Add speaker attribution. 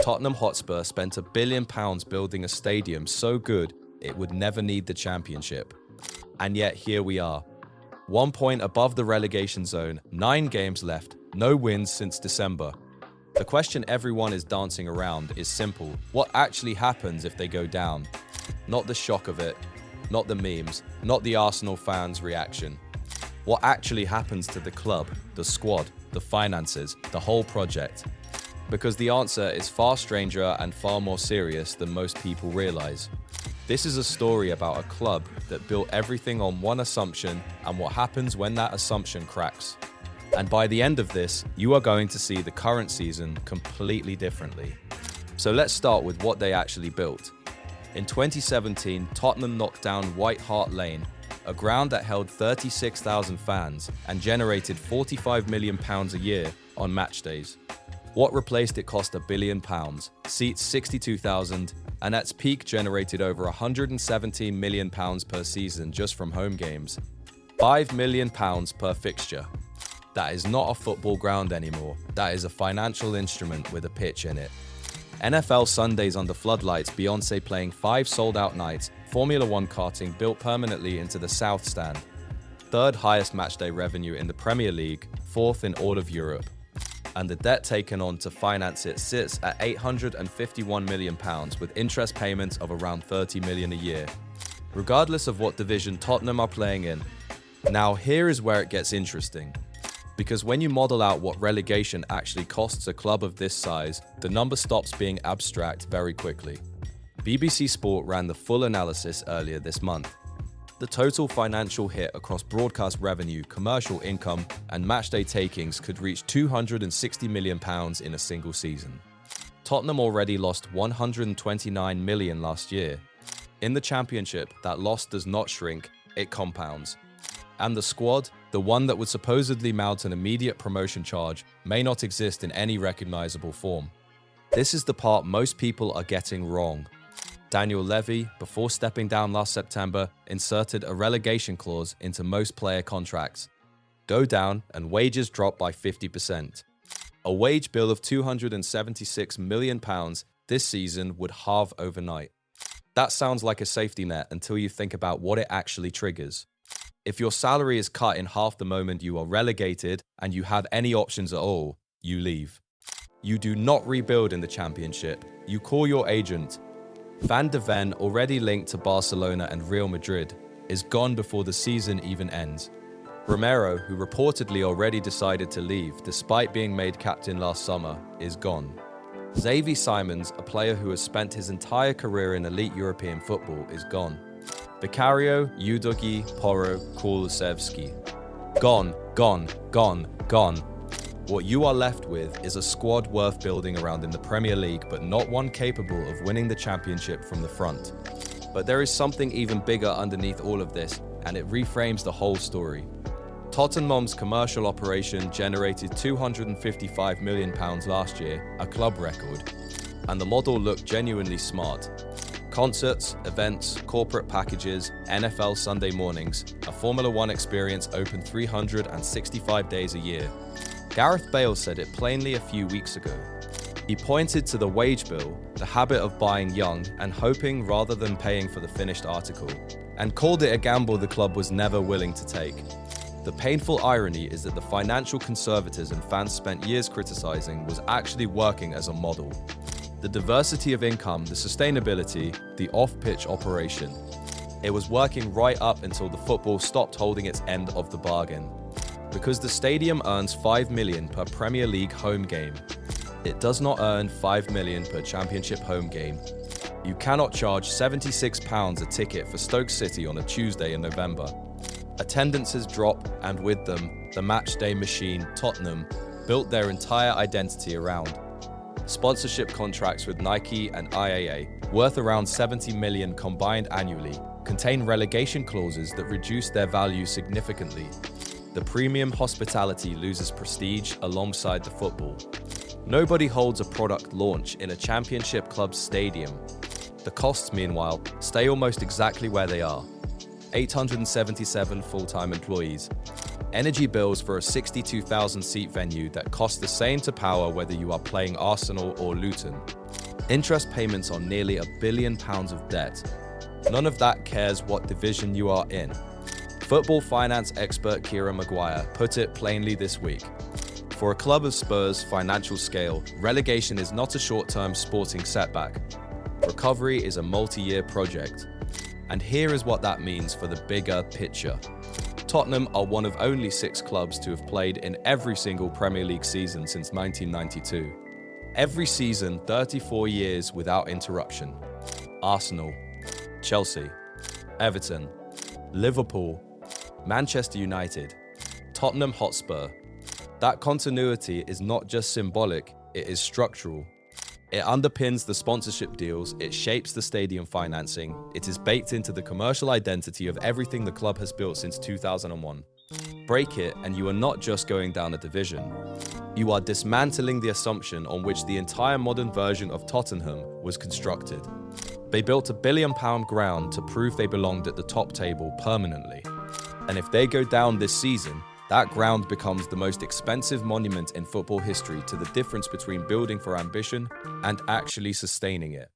Speaker 1: Tottenham Hotspur spent £1 billion building a stadium so good it would never need the championship. And yet here we are. 1 point above the relegation zone, 9 games left, no wins since December. The question everyone is dancing around is simple. What actually happens if they go down? Not the shock of it, not the memes, not the Arsenal fans' reaction. What actually happens to the club, the squad, the finances, the whole project? Because the answer is far stranger and far more serious than most people realize. This is a story about a club that built everything on one assumption and what happens when that assumption cracks. And by the end of this, you are going to see the current season completely differently. So let's start with what they actually built. In 2017, Tottenham knocked down White Hart Lane, a ground that held 36,000 fans and generated £45 million a year on match days. What replaced it cost £1 billion, seats 62,000, and at its peak generated over £117 million per season just from home games. £5 million per fixture. That is not a football ground anymore. That is a financial instrument with a pitch in it. NFL Sundays under floodlights, Beyoncé playing 5 sold-out nights, Formula One karting built permanently into the South Stand. 3rd highest matchday revenue in the Premier League, 4th in all of Europe. And the debt taken on to finance it sits at £851 million with interest payments of around £30 million a year, regardless of what division Tottenham are playing in. Now here is where it gets interesting. Because when you model out what relegation actually costs a club of this size, the number stops being abstract very quickly. BBC Sport ran the full analysis earlier this month. The total financial hit across broadcast revenue, commercial income, and matchday takings could reach £260 million in a single season. Tottenham already lost £129 million last year. In the Championship, that loss does not shrink, it compounds. And the squad, the one that would supposedly mount an immediate promotion charge, may not exist in any recognizable form. This is the part most people are getting wrong. Daniel Levy, before stepping down last September, inserted a relegation clause into most player contracts. Go down and wages drop by 50%. A wage bill of £276 million this season would halve overnight. That sounds like a safety net until you think about what it actually triggers. If your salary is cut in half the moment you are relegated and you have any options at all, you leave. You do not rebuild in the Championship. You call your agent. Van de Ven, already linked to Barcelona and Real Madrid, is gone before the season even ends. Romero, who reportedly already decided to leave despite being made captain last summer, is gone. Xavi Simons, a player who has spent his entire career in elite European football, is gone. Vicario, Udogi, Porro, Kulusevski. Gone, gone, gone, gone. What you are left with is a squad worth building around in the Premier League, but not one capable of winning the Championship from the front. But there is something even bigger underneath all of this, and it reframes the whole story. Tottenham's commercial operation generated £255 million last year, a club record. And the model looked genuinely smart. Concerts, events, corporate packages, NFL Sunday mornings, a Formula One experience open 365 days a year. Gareth Bale said it plainly a few weeks ago. He pointed to the wage bill, the habit of buying young and hoping rather than paying for the finished article, and called it a gamble the club was never willing to take. The painful irony is that the financial conservatism fans spent years criticizing was actually working as a model. The diversity of income, the sustainability, the off-pitch operation. It was working right up until the football stopped holding its end of the bargain. Because the stadium earns £5 million per Premier League home game. It does not earn £5 million per Championship home game. You cannot charge £76 a ticket for Stoke City on a Tuesday in November. Attendances drop, and with them, the matchday machine, Tottenham, built their entire identity around. Sponsorship contracts with Nike and IAA, worth around £70 million combined annually, contain relegation clauses that reduce their value significantly. The premium hospitality loses prestige alongside the football. Nobody holds a product launch in a Championship club's stadium. The costs, meanwhile, stay almost exactly where they are. 877 full-time employees. Energy bills for a 62,000-seat venue that cost the same to power whether you are playing Arsenal or Luton. Interest payments on nearly £1 billion of debt. None of that cares what division you are in. Football finance expert Kieran Maguire put it plainly this week. For a club of Spurs' financial scale, relegation is not a short-term sporting setback. Recovery is a multi-year project. And here is what that means for the bigger picture. Tottenham are one of only 6 clubs to have played in every single Premier League season since 1992. Every season, 34 years without interruption. Arsenal, Chelsea, Everton, Liverpool, Manchester United, Tottenham Hotspur. That continuity is not just symbolic, it is structural. It underpins the sponsorship deals, it shapes the stadium financing, it is baked into the commercial identity of everything the club has built since 2001. Break it and you are not just going down a division. You are dismantling the assumption on which the entire modern version of Tottenham was constructed. They built £1 billion ground to prove they belonged at the top table permanently. And if they go down this season, that ground becomes the most expensive monument in football history to the difference between building for ambition and actually sustaining it.